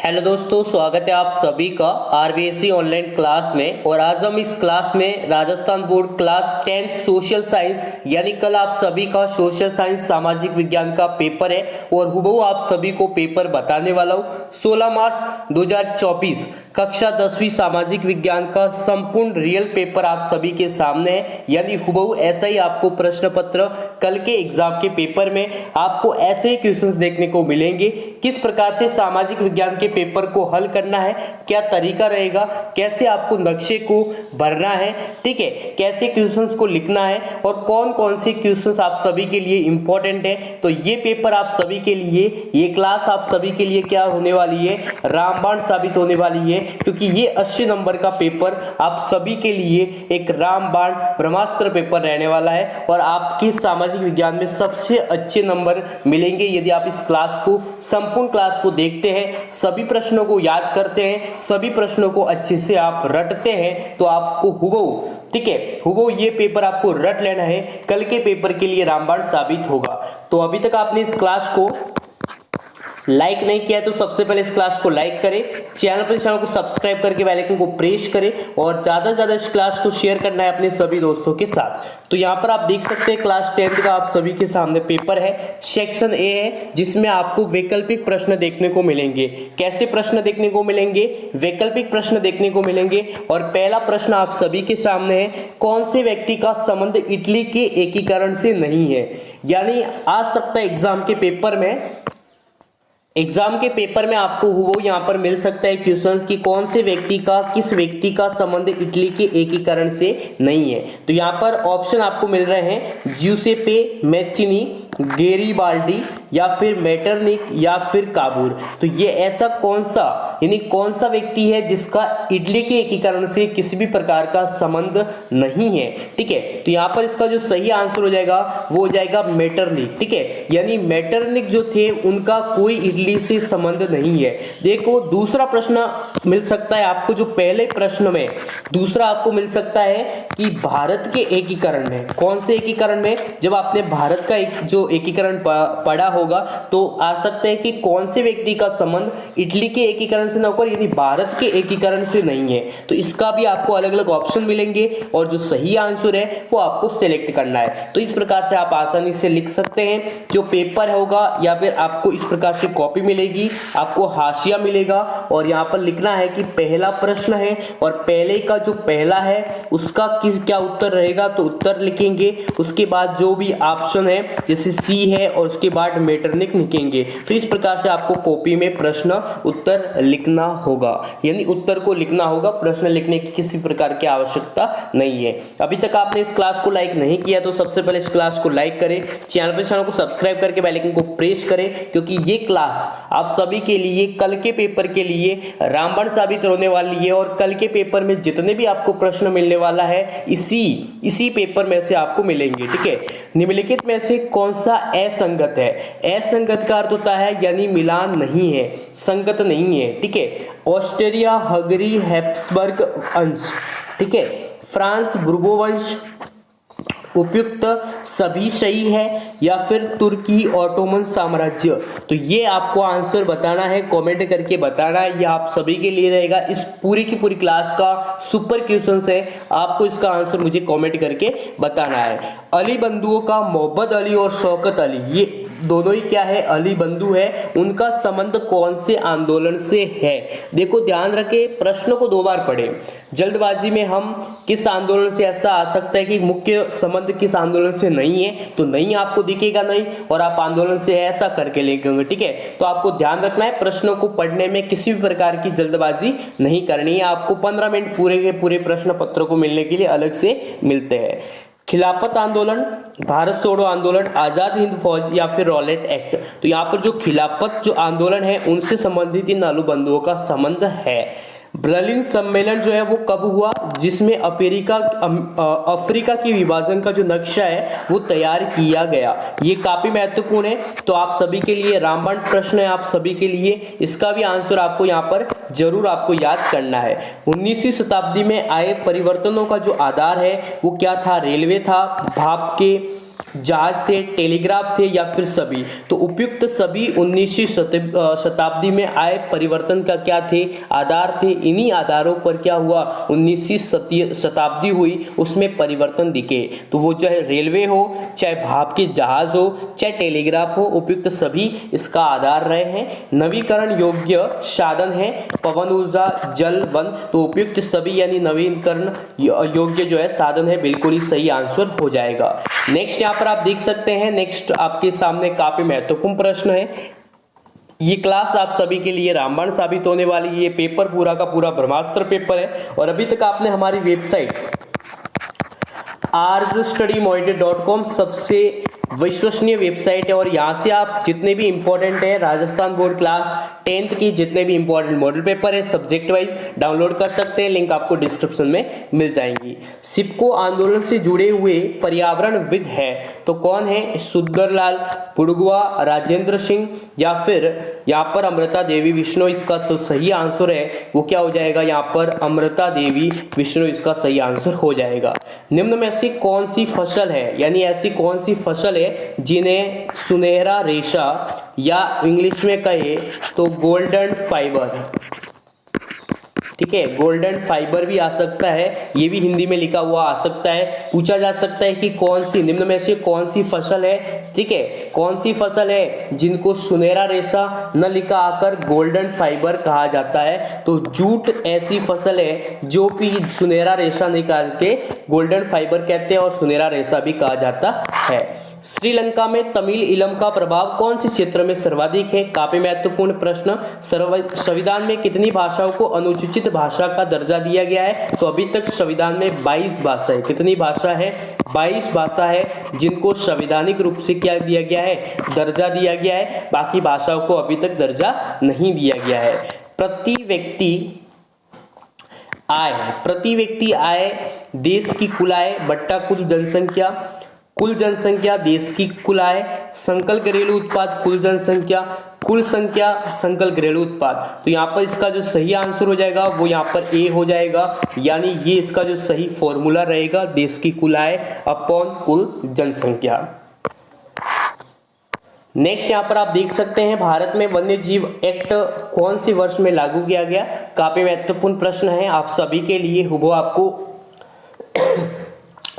Hello दोस्तों, स्वागत है आप सभी का आरबीएससी ऑनलाइन क्लास में। और आज हम इस क्लास में Rajasthan board class 10th social science यानी कल आप सभी का सोशल साइंस सामाजिक विज्ञान का पेपर है और हुबहू आप सभी को पेपर बताने वाला हूँ। 16 मार्च 2024 कक्षा 10वीं सामाजिक विज्ञान का संपूर्ण रियल पेपर आप सभी के सामने है। यानी हुबहू ऐसा ही आपको प्रश्न पत्र कल के एग्जाम के पेपर में आपको ऐसे ही क्वेश्चंस देखने को मिलेंगे। किस प्रकार से सामाजिक विज्ञान के पेपर को हल करना है, क्या तरीका रहेगा, कैसे आपको नक्शे को भरना है, ठीक है, कैसे क्वेश्चंस को लिखना है और कौन कौन से क्वेश्चंस आप सभी के लिए इंपॉर्टेंट है। तो ये पेपर आप सभी के लिए, ये क्लास आप सभी के लिए क्या होने वाली है, रामबाण साबित होने वाली है। क्योंकि ये 80 नंबर का पेपर आप सभी के लिए एक रामबाण ब्रह्मास्त्र पेपर रहने वाला है और आपके सामाजिक विज्ञान में सबसे अच्छे नंबर मिलेंगे यदि आप इस क्लास को, संपूर्ण क्लास को देखते हैं, सभी प्रश्नों को याद करते हैं, सभी प्रश्नों को अच्छे से आप रटते हैं। तो आपको हुबहू, ठीक है, हुबहू ये पेपर आपको रट लेना है, कल के पेपर के लिए रामबाण साबित होगा। तो अभी तक आपने इस क्लास को लाइक नहीं किया है तो सबसे पहले इस क्लास को लाइक करें, चैनल को सब्सक्राइब करके बेल आइकन को प्रेस करें और ज्यादा से ज्यादा इस क्लास को शेयर करना है अपने सभी दोस्तों के साथ। तो यहाँ पर आप देख सकते हैं क्लास 10th का आप सभी के सामने पेपर है। सेक्शन ए है जिसमें आपको वैकल्पिक प्रश्न देखने को मिलेंगे। कैसे प्रश्न देखने को मिलेंगे? वैकल्पिक प्रश्न देखने को मिलेंगे। और पहला प्रश्न आप सभी के सामने है, कौन से व्यक्ति का संबंध इटली के एकीकरण से नहीं है। यानी आ सकता है एग्जाम के पेपर में आपको वो यहाँ पर मिल सकता है क्वेश्चंस कि कौन से व्यक्ति का, किस व्यक्ति का संबंध इटली के एकीकरण से नहीं है। तो यहाँ पर ऑप्शन आपको मिल रहे हैं, ज्यूसेppe मैच्चिनी, गेरिबाल्डी या फिर मेटरनिक या फिर काबूर। तो ये ऐसा कौन सा, यानी कौन सा व्यक्ति है जिसका इटली के एकीकरण से किसी भी प्रकार का संबंध नहीं है, ठीक है। तो यहाँ पर इसका जो सही आंसर हो जाएगा वो हो जाएगा मेटरनिक, ठीक है। यानी मेटरनिक जो थे उनका कोई इटली से संबंध नहीं है। देखो दूसरा प्रश्न मिल सकता है आपको, जो पहले प्रश्न में दूसरा आपको मिल सकता है कि भारत के एकीकरण में, कौन से एकीकरण में, जब आपने भारत का जो एकीकरण पढ़ा होगा तो आ सकता है कि कौन से व्यक्ति का संबंध इटली के एकीकरण से न होकर यानी भारत के एकीकरण से नहीं है। तो इसका भी आपको अलग अलग ऑप्शन मिलेंगे और जो सही आंसर है वो आपको सिलेक्ट करना है। तो इस प्रकार से आप आसानी से लिख सकते हैं। जो पेपर होगा या फिर आपको इस प्रकार से कॉपी मिलेगी, आपको हाशिया मिलेगा और यहाँ पर लिखना है कि पहला प्रश्न है और पहले का जो पहला है उसका क्या उत्तर रहेगा, तो उत्तर लिखेंगे। उसके बाद जो भी ऑप्शन है जैसे सी है और उसके बाद मेटरनिक लिखेंगे। तो इस प्रकार से आपको कॉपी में प्रश्न उत्तर लिखना होगा, यानी उत्तर को लिखना होगा, प्रश्न लिखने की किसी प्रकार की आवश्यकता नहीं है। अभी तक आपने इस क्लास को लाइक नहीं किया तो सबसे पहले इस क्लास को लाइक करें, चैनल को सब्सक्राइब करके बेल आइकन को प्रेस करें, क्योंकि ये क्लास आप सभी के लिए कल के पेपर के लिए रामबाण साबित होने वाली है। और कल के पेपर में जितने भी आपको प्रश्न मिलने वाला है इसी पेपर में से आपको मिलेंगे, ठीक है। निम्नलिखित में से कौन सा असंगत है? असंगत का अर्थ होता है यानी मिलान नहीं है, संगत नहीं है, ठीक है। ऑस्ट्रिया हंगरी हैप्सबर्ग अंश, ठीक है, फ्रांस बुर्बो वंश, उपयुक्त सभी सही है या फिर तुर्की ऑटोमन साम्राज्य। तो ये आपको आंसर बताना है, कमेंट करके बताना है। ये आप सभी के लिए रहेगा, इस पूरी की पूरी क्लास का सुपर क्वेश्चंस है, आपको इसका आंसर मुझे कमेंट करके बताना है। अली बंधुओं का मोहम्मद अली और शौकत अली, ये दोनों ही क्या है, अली बंधु है, उनका संबंध कौन से आंदोलन से है। देखो ध्यान रखें, प्रश्न को 2 बार पढ़ें। जल्दबाजी में हम किस आंदोलन से, ऐसा आ सकता है कि मुख्य संबंध किस आंदोलन से नहीं है, तो नहीं आपको दिखेगा नहीं और आप आंदोलन से है ऐसा करके लिखेंगे, ठीक है। तो आपको ध्यान रखना है, प्रश्नों को पढ़ने में किसी भी प्रकार की जल्दबाजी नहीं करनी है। आपको 15 मिनट पूरे के पूरे प्रश्न पत्रों को मिलने के लिए अलग से मिलते हैं। खिलाफत आंदोलन, भारत छोड़ो आंदोलन, आजाद हिंद फौज या फिर रॉलेट एक्ट। तो यहाँ पर जो खिलाफत जो आंदोलन है उनसे संबंधित इन अनुबंधों का संबंध है। बर्लिन सम्मेलन जो है वो कब हुआ, जिसमें अफ्रीका की विभाजन का जो नक्शा है वो तैयार किया गया। ये काफी महत्वपूर्ण है, तो आप सभी के लिए रामबाण प्रश्न है, आप सभी के लिए इसका भी आंसर आपको यहाँ पर जरूर आपको याद करना है। 19वीं शताब्दी में आए परिवर्तनों का जो आधार है वो क्या था, रेलवे था, भाप के जहाज थे, टेलीग्राफ थे या फिर सभी? तो उपयुक्त सभी 19वीं शताब्दी में आए परिवर्तन का क्या थे? आधार थे। इन्हीं आधारों पर क्या हुआ? 19वीं शताब्दी हुई, उसमें परिवर्तन दिखे। तो वो चाहे रेलवे हो, चाहे भाप के जहाज हो, चाहे टेलीग्राफ हो, उपयुक्त सभी इसका आधार रहे हैं। नवीकरण योग्य साधन है पवन ऊर्जा, जल, वन। तो उपयुक्त सभी यानी नवीकरण योग्य जो है साधन है, बिल्कुल ही सही आंसर हो जाएगा। नेक्स्ट यहाँ पर आप देख सकते हैं, नेक्स्ट आपके सामने काफी महत्वपूर्ण प्रश्न है। ये क्लास आप सभी के लिए रामबाण साबित होने वाली है। ये पेपर पूरा का पूरा ब्रह्मास्त्र पेपर है और अभी तक आपने हमारी वेबसाइट arsstudymonitor.com सबसे विश्वसनीय वेबसाइट है और यहाँ से आप जितने भी इंपॉर्टेंट है राजस्थान बोर्ड क्लास 10th की जितने भी इंपॉर्टेंट मॉडल पेपर है सब्जेक्ट वाइज डाउनलोड कर सकते हैं। लिंक आपको डिस्क्रिप्शन में मिल जाएंगी। सिपको आंदोलन से जुड़े हुए पर्यावरणविद है तो कौन है? सुंदरलाल पुड़गुआ, राजेंद्र सिंह या फिर यहाँ पर अमृता देवी विश्नोई। इसका सही आंसर है वो क्या हो जाएगा? यहाँ पर अमृता देवी विश्नोई इसका सही आंसर हो जाएगा। निम्न में से कौन सी फसल है, यानी ऐसी कौन सी फसल है जिन्हें सुनहरा रेशा या इंग्लिश में कहे तो गोल्डन फाइबर, ठीक है, गोल्डन फाइबर भी आ सकता है, ये भी हिंदी में लिखा हुआ आ सकता है। पूछा जा सकता है कि कौन सी निम्न में से कौन सी फसल है, ठीक है, कौन सी फसल है जिनको सुनहरा रेशा न लिखा आकर गोल्डन फाइबर कहा जाता है? तो जूट ऐसी फसल है जो भी सुनहरा रेशा निकाल के गोल्डन फाइबर कहते हैं और सुनहरा रेशा भी कहा जाता है। श्रीलंका में तमिल इलम का प्रभाव कौन से क्षेत्र में सर्वाधिक है? काफी महत्वपूर्ण प्रश्न। संविधान में कितनी भाषाओं को अनुसूचित भाषा का दर्जा दिया गया है? तो अभी तक संविधान में 22 भाषा है। कितनी भाषा है? 22 भाषा है जिनको संवैधानिक रूप से क्या दिया गया है? दर्जा दिया गया है। बाकी भाषाओं को अभी तक दर्जा नहीं दिया गया है। प्रति व्यक्ति आय देश की कुल आय बट्टा कुल जनसंख्या देश की कुल आय, संकल घरेलू उत्पाद कुल संख्या संकल घरेलू उत्पाद। तो यहाँ पर इसका जो सही आंसर हो जाएगा वो यहाँ पर ए हो जाएगा, यानी ये इसका जो सही फॉर्मूला रहेगा देश की कुल आय अपॉन कुल जनसंख्या। नेक्स्ट यहाँ पर आप देख सकते हैं भारत में वन्य जीव एक्ट कौन से वर्ष में लागू किया गया? काफी महत्वपूर्ण प्रश्न है आप सभी के लिए। हुबहू आपको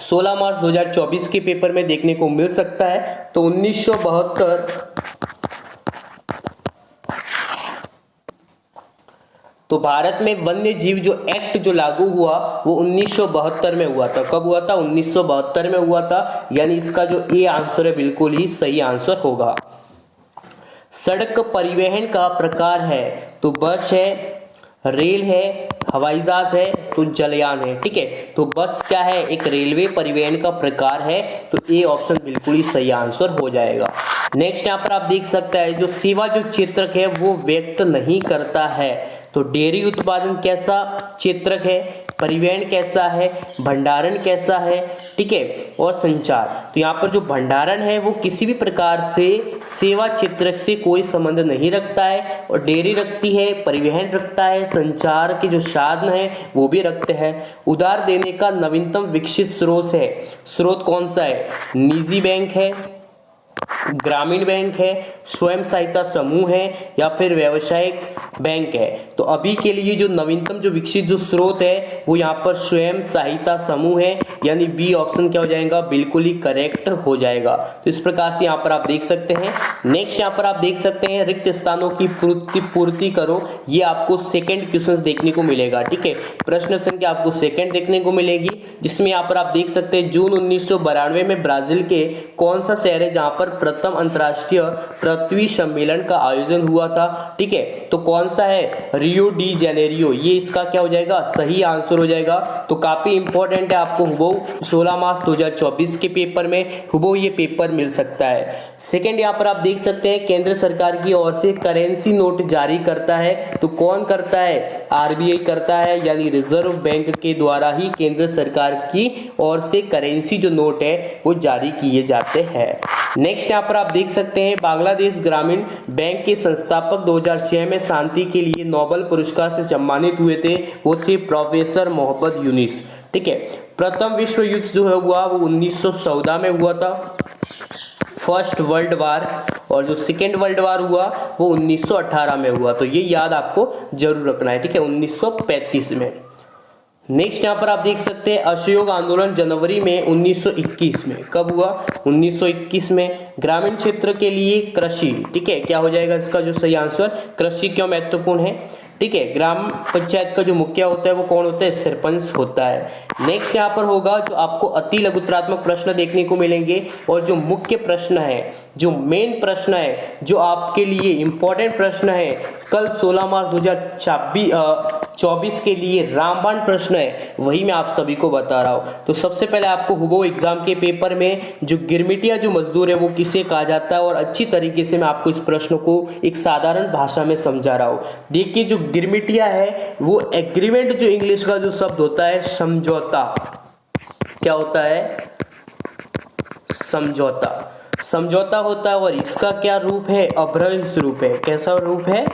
16 मार्च 2024 के पेपर में देखने को मिल सकता है। तो 1972 तो भारत में वन्य जीव जो एक्ट जो लागू हुआ वो 1972 में हुआ था। कब हुआ था? 1972 में हुआ था, यानी इसका जो ए आंसर है बिल्कुल ही सही आंसर होगा। सड़क परिवहन का प्रकार है तो बस है, रेल है, हवाई जहाज है, तो जलयान है, ठीक है। तो बस क्या है? एक रेलवे परिवहन का प्रकार है, तो ए ऑप्शन बिल्कुल ही सही आंसर हो जाएगा। नेक्स्ट यहाँ पर आप देख सकते हैं जो सेवा जो क्षेत्रक है वो व्यक्त नहीं करता है। तो डेयरी उत्पादन कैसा क्षेत्रक है, परिवहन कैसा है, भंडारण कैसा है, ठीक है, और संचार। तो यहाँ पर जो भंडारण है वो किसी भी प्रकार से सेवा क्षेत्रक से कोई संबंध नहीं रखता है, और डेयरी रखती है, परिवहन रखता है, संचार के जो साधन है वो भी रखते हैं। उधार देने का नवीनतम विकसित स्रोत कौन सा है? निजी बैंक है, ग्रामीण बैंक है, स्वयं सहायता समूह है, या फिर व्यावसायिक बैंक है। तो अभी के लिए जो नवीनतम जो विकसित जो स्रोत है वो यहाँ पर स्वयं सहायता समूह है, यानी बी ऑप्शन क्या हो जाएगा? बिल्कुल ही करेक्ट हो जाएगा। तो इस प्रकार से यहाँ पर आप देख सकते हैं। नेक्स्ट यहाँ पर आप देख सकते हैं रिक्त स्थानों की पूर्ति करो। ये आपको सेकेंड क्वेश्चन देखने को मिलेगा, ठीक है। प्रश्न संख्या आपको सेकेंड देखने को मिलेगी, जिसमें यहाँ पर आप देख सकते हैं जून 1992 में ब्राजील के कौन सा शहर है जहाँ पर प्रथम अंतरराष्ट्रीय पृथ्वी सम्मेलन का आयोजन हुआ था, ठीक है। तो कौन सा है? Rio de Janeiro. ये इसका क्या हो जाएगा? सही आंसर हो जाएगा। तो काफी इंपॉर्टेंट है, आपको हुबहू 16 मार्च 2024 के पेपर में हुबहू ये पेपर मिल सकता है। सेकंड यहाँ पर आप देख सकते हैं केंद्र सरकार की ओर से करेंसी नोट जारी करता है, तो कौन करता है? आरबीआई करता है, यानी रिजर्व बैंक के द्वारा ही केंद्र सरकार की ओर से करेंसी जो नोट है वो जारी किए जाते हैं। नेक्स्ट यहाँ पर आप देख सकते हैं बांग्लादेश ग्रामीण बैंक के संस्थापक 2006 में शांति के लिए नोबेल पुरस्कार से सम्मानित हुए थे, वो थे प्रोफेसर मोहम्मद यूनिस। ठीक है। प्रथम विश्व युद्ध जो है हुआ वो 1914 में हुआ था, फर्स्ट वर्ल्ड वार, और जो सेकेंड वर्ल्ड वार हुआ वो 1918 में हुआ। तो ये याद आपको जरूर रखना है, ठीक है, 1935 में। नेक्स्ट यहाँ पर आप देख सकते हैं असहयोग आंदोलन जनवरी में 1921 में, कब हुआ? 1921 में। ग्रामीण क्षेत्र के लिए कृषि, ठीक है, क्या हो जाएगा इसका जो सही आंसर? कृषि क्यों महत्वपूर्ण है? ठीक है, ग्राम पंचायत का जो मुखिया होता है वो कौन होता है? सरपंच होता है। नेक्स्ट यहाँ पर होगा जो आपको अति लघुत्रात्मक प्रश्न देखने को मिलेंगे, और जो मुख्य प्रश्न है, जो मेन प्रश्न है, जो आपके लिए इंपॉर्टेंट प्रश्न है, कल 16 मार्च 2024 के लिए रामबाण प्रश्न है, वही मैं आप सभी को बता रहा हूँ। तो सबसे पहले आपको हुबहू एग्जाम के पेपर में जो गिरमिटिया जो मजदूर है वो किसे कहा जाता है, और अच्छी तरीके से मैं आपको इस प्रश्न को एक साधारण भाषा में समझा रहा हूँ। देखिए, जो गिरमिटिया है वो एग्रीमेंट, जो इंग्लिश का जो शब्द होता है समझौता, क्या होता है? समझौता, समझौता होता है, और इसका क्या रूप है? अभ्रंश रूप है। कैसा रूप है?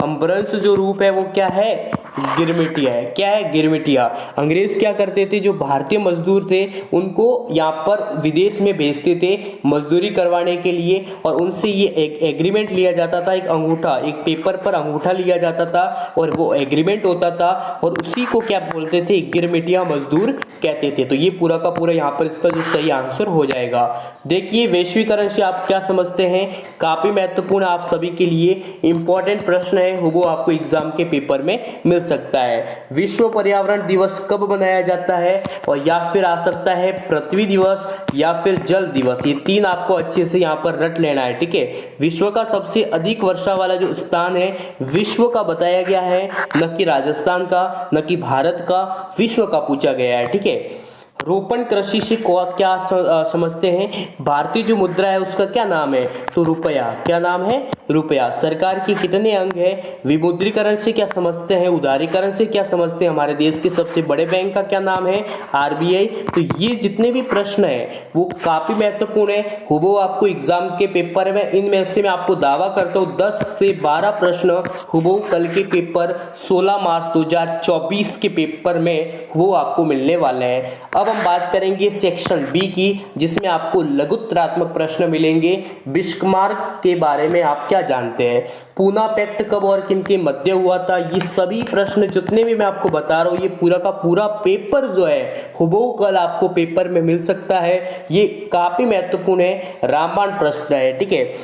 अभ्रंश जो रूप है वो क्या है? गिरमिटिया है। क्या है? गिरमिटिया। अंग्रेज क्या करते थे, जो भारतीय मजदूर थे उनको यहाँ पर विदेश में भेजते थे मजदूरी करवाने के लिए, और उनसे ये एक एग्रीमेंट लिया जाता था, एक अंगूठा, एक पेपर पर अंगूठा लिया जाता था, और वो एग्रीमेंट होता था, और उसी को क्या बोलते थे? गिरमिटिया मजदूर कहते थे। तो ये पूरा का पूरा यहाँ पर इसका जो सही आंसर हो जाएगा। देखिए, वैश्वीकरण से आप क्या समझते हैं? काफी महत्वपूर्ण आप सभी के लिए इंपॉर्टेंट प्रश्न है, वो आपको एग्जाम के पेपर में मिल सकता है। विश्व पर्यावरण दिवस कब मनाया जाता है? और या फिर आ सकता है पृथ्वी दिवस या फिर जल दिवस। ये तीन आपको अच्छे से यहाँ पर रट लेना है, ठीक है। विश्व का सबसे अधिक वर्षा वाला जो स्थान है विश्व का बताया गया है, न कि राजस्थान का, न कि भारत का, विश्व का पूछा गया है, ठीक है। रोपण कृषि से क्या समझते हैं? भारतीय जो मुद्रा है उसका क्या नाम है? तो रुपया। क्या नाम है? रुपया। सरकार के कितने अंग है? विमुद्रीकरण से क्या समझते हैं? उदारीकरण से क्या समझते हैं? हमारे देश के सबसे बड़े बैंक का क्या नाम है? आरबीआई। तो ये जितने भी प्रश्न है वो काफी महत्वपूर्ण है, हुबहू आपको एग्जाम के पेपर में, इनमें से मैं आपको दावा करता हूँ 10 से 12 प्रश्न हुबहू कल के पेपर 16 मार्च 2024 के पेपर में वो आपको मिलने वाले हैं। अब हम बात करेंगे सेक्शन बी की, जिसमें आपको लघुत्रात्मक प्रश्न मिलेंगे। बिस्मार्क के बारे में आप क्या जानते हैं? पूना पैक्ट कब और किन के मध्य हुआ था? ये सभी प्रश्न जितने भी मैं आपको बता रहा हूँ, ये पूरा का पूरा पेपर जो है हुबहू कल आपको पेपर में मिल सकता है। ये काफी महत्वपूर्ण है, रामबाण प्रश्न है, ठीक है।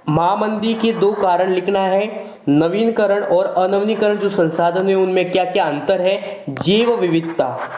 महामंदी के 2 कारण लिखना है। नवीनीकरण और अनवीनीकरण जो संसाधन है उनमें क्या क्या अंतर है? जैव विविधता,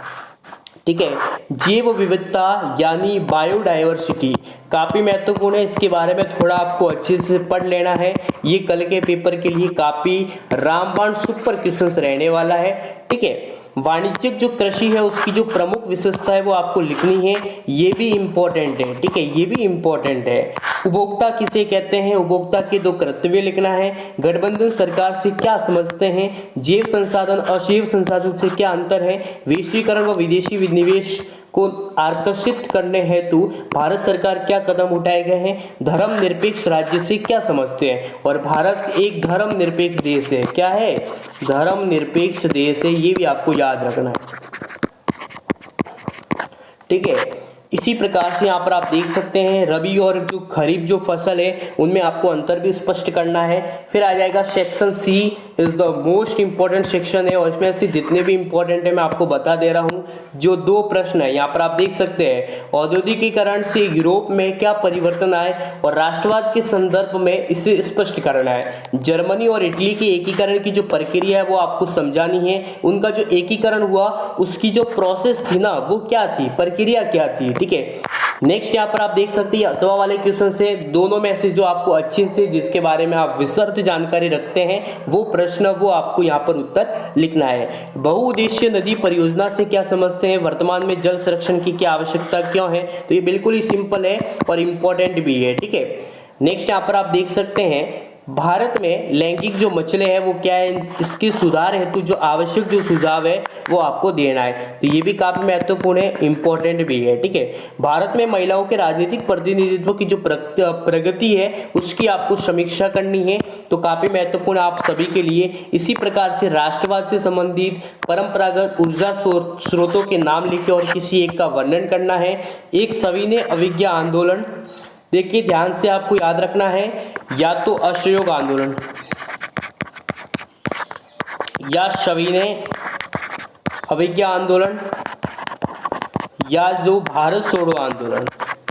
ठीक है, जैव विविधता यानी बायोडाइवर्सिटी काफी महत्वपूर्ण है। इसके बारे में थोड़ा आपको अच्छे से पढ़ लेना है, ये कल के पेपर के लिए काफी रामबाण सुपर क्वेश्चंस रहने वाला है, ठीक है। वाणिज्यिक जो कृषि है उसकी जो प्रमुख विशेषता है वो आपको लिखनी है, ये भी इंपॉर्टेंट है, ठीक है, ये भी इंपॉर्टेंट है। उपभोक्ता किसे कहते हैं? उपभोक्ता के 2 कर्तव्य लिखना है। गठबंधन सरकार से क्या समझते हैं? जैव संसाधन अजैव संसाधन से क्या अंतर है? वैश्वीकरण व विदेशी निवेश को आकर्षित करने हेतु भारत सरकार क्या कदम उठाए गए हैं? धर्मनिरपेक्ष राज्य से क्या समझते हैं? और भारत एक धर्मनिरपेक्ष देश है। क्या है? धर्मनिरपेक्ष देश है, ये भी आपको याद रखना है, ठीक है। इसी प्रकार से यहाँ पर आप देख सकते हैं रबी और जो खरीफ जो फसल है उनमें आपको अंतर भी स्पष्ट करना है। फिर आ जाएगा section C is the most important section है, और इसमें से जितने भी इंपॉर्टेंट है मैं आपको बता दे रहा हूँ। जो 2 प्रश्न है यहाँ पर आप देख सकते हैं, औद्योगिकीकरण से यूरोप में क्या परिवर्तन आए और राष्ट्रवाद के संदर्भ में इसे स्पष्ट करना है। जर्मनी और इटली के एकीकरण की जो प्रक्रिया है वो आपको समझानी है। उनका जो एकीकरण हुआ उसकी जो प्रोसेस थी ना वो क्या थी, प्रक्रिया क्या थी, ठीक है। नेक्स्ट यहाँ पर आप देख सकते हैं अथवा वाले क्वेश्चन से दोनों में से जो आपको अच्छे से जिसके बारे में आप विस्तृत जानकारी रखते हैं वो प्रश्न वो आपको यहाँ पर उत्तर लिखना है। बहुउद्देशीय नदी परियोजना से क्या समझते हैं? वर्तमान में जल संरक्षण की क्या आवश्यकता क्यों है? तो ये बिल्कुल ही सिंपल है और इम्पोर्टेंट भी है, ठीक है। नेक्स्ट यहाँ पर आप देख सकते हैं भारत में लैंगिक जो मसले हैं वो क्या है, इसके सुधार हेतु जो आवश्यक जो सुझाव है वो आपको देना है। तो ये भी काफी महत्वपूर्ण है, इंपॉर्टेंट भी है। ठीक है, भारत में महिलाओं के राजनीतिक प्रतिनिधित्व की जो प्रगति है उसकी आपको समीक्षा करनी है, तो काफी महत्वपूर्ण आप सभी के लिए। इसी प्रकार से राष्ट्रवाद से संबंधित परंपरागत ऊर्जा स्रोतों के नाम लिखे और किसी एक का वर्णन करना है। एक सविनय अवज्ञा आंदोलन, देखिए ध्यान से आपको याद रखना है, या तो असहयोग आंदोलन या सविनय अवज्ञा आंदोलन या जो भारत छोड़ो आंदोलन,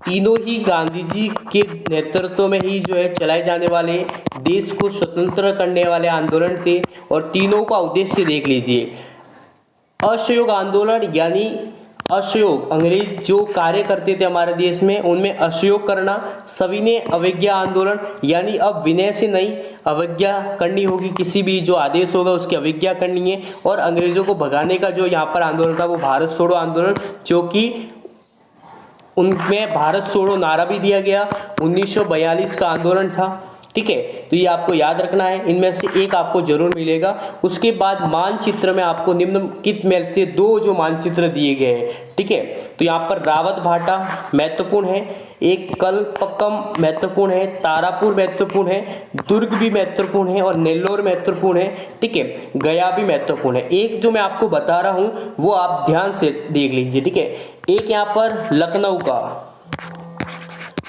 तीनों ही गांधी जी के नेतृत्व में ही जो है चलाए जाने वाले देश को स्वतंत्र करने वाले आंदोलन थे। और तीनों का उद्देश्य देख लीजिए, असहयोग आंदोलन यानी असहयोग, अंग्रेज जो कार्य करते थे हमारे देश में उनमें असहयोग करना। सविनय अवज्ञा आंदोलन यानी अब विनय से नहीं, अवज्ञा करनी होगी, किसी भी जो आदेश होगा उसकी अवज्ञा करनी है। और अंग्रेजों को भगाने का जो यहाँ पर आंदोलन था वो भारत छोड़ो आंदोलन, जो कि उनमें भारत छोड़ो नारा भी दिया गया। 1942 का आंदोलन था। ठीक है, तो ये आपको याद रखना है, इनमें से एक आपको जरूर मिलेगा। उसके बाद मानचित्र में आपको निम्नलिखित में से दो जो मानचित्र दिए गए हैं। ठीक है, तो यहाँ पर रावत भाटा महत्वपूर्ण है, एक कलपक्कम महत्वपूर्ण है, तारापुर महत्वपूर्ण है, दुर्ग भी महत्वपूर्ण है और नेल्लोर महत्वपूर्ण है। ठीक है, गया भी महत्वपूर्ण है। एक जो मैं आपको बता रहा हूँ वो आप ध्यान से देख लीजिए। ठीक है, एक यहाँ पर लखनऊ का,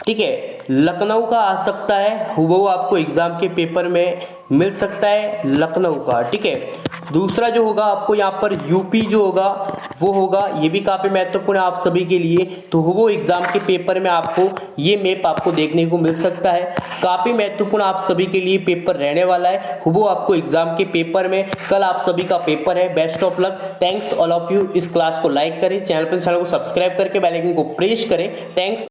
ठीक है, लखनऊ का आ सकता है, वो आपको एग्जाम के पेपर में मिल सकता है लखनऊ का। ठीक है, दूसरा जो होगा आपको यहाँ पर यूपी जो होगा वो होगा, ये भी काफी महत्वपूर्ण है आप सभी के लिए। तो वो एग्जाम के पेपर में आपको ये मैप आपको देखने को मिल सकता है, काफी महत्वपूर्ण आप सभी के लिए पेपर रहने वाला है वो आपको एग्जाम के पेपर में। कल आप सभी का पेपर है, best of luck, thanks all of you. इस क्लास को लाइक करें, चैनल को सब्सक्राइब करके बेल आइकन को प्रेस करें। थैंक्स।